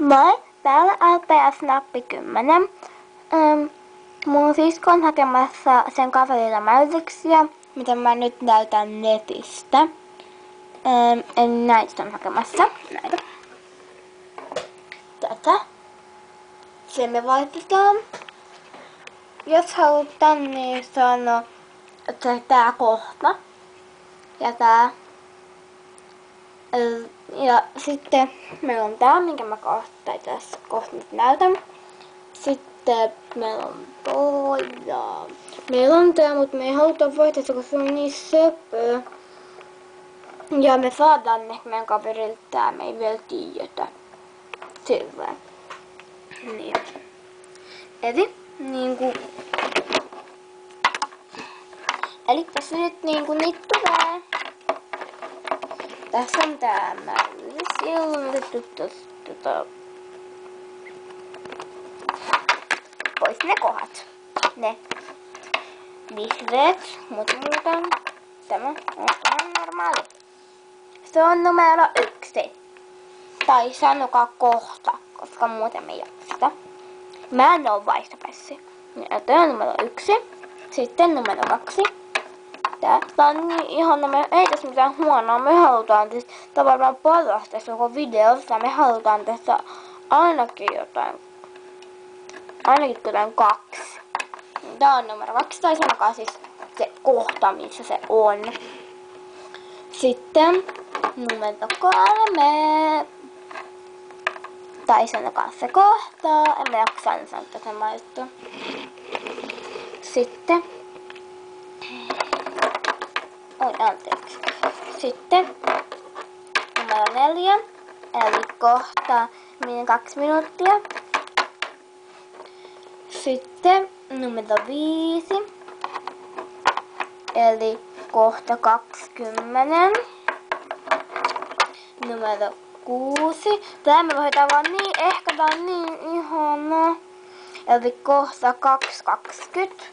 Moi, täällä LPS Nappi 10. Mun sisko on hakemassa sen kaverilla mäytyksiä, mitä mä nyt näytän netistä. En näitä on hakemassa. Näitä. Tätä. Sen me vaihdetaan. Jos halutaan, niin sano, että tää kohta. Ja tää. Ja sitten meillä on tää, minkä mä tässä kohta nyt näytän. Sitten meillä on toi ja meillä on tää, mutta me ei haluta vaihtaa, koska se on niin söpö. Ja me saadaan ehkä meidän kaverilta tää, me ei vielä tiedetä. Silleen. Niin. Eli tässä nyt niitä tulee. Tässä on tää mäylys ilmoitettu tosta pois ne kohdat. Ne vihreät, mutta muuten tämä on normaali. Se on numero 1. Tai sanokaa kohta, koska muuten me ei jaksa. Mä en oo vaihtopäissi. Tämä on numero 1. Sitten numero 2. Tää on niin ihana, ei tässä mitään huonoa, me halutaan tässä tavallaan parasta tässä koko videossa, me halutaan tässä ainakin jotain 2. Tää on numero 2, tai sanokaa siis se kohta, missä se on. Sitten numero 3. Tai sanokaa se kohta, en mä jaksa sanoa tätä maista. Sitten anteeksi. Sitten numero 4, eli kohta 2 minuuttia. Sitten numero 5, eli kohta 20. Numero 6. Tää me voidaan vaan niin, ehkä tää on niin ihana. Eli kohta 2.20.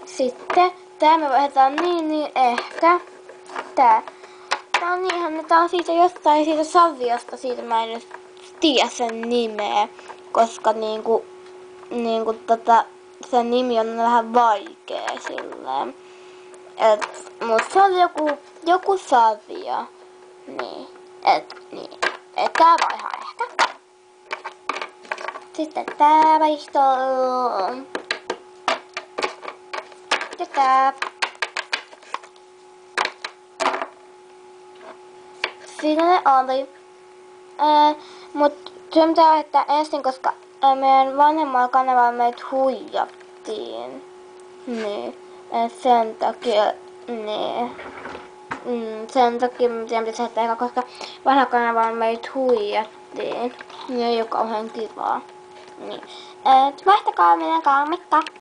Sitten tää me vaihdetaan niin ehkä. Tää on niin ihana, tää on siitä jostain siitä Saviosta, siitä mä en nyt tiedä sen nimeä, koska sen nimi on vähän vaikea silleen. Mut se on joku Savio. Tää vaihaa ehkä. Sitten tää vaihtuu. Ja tää. Siinä ne oli. Mut se pitää laittaa ensin, koska meidän vanhemmalla kanavalla meitä huijattiin. Niin. Sen takia. Niin. Sen takia meidän pitäisi laittaa eka, koska vanhalla kanavalla meitä huijattiin. Niin ei oo kauhean kivaa. Niin. Vaihtakaa meidän kanavaa.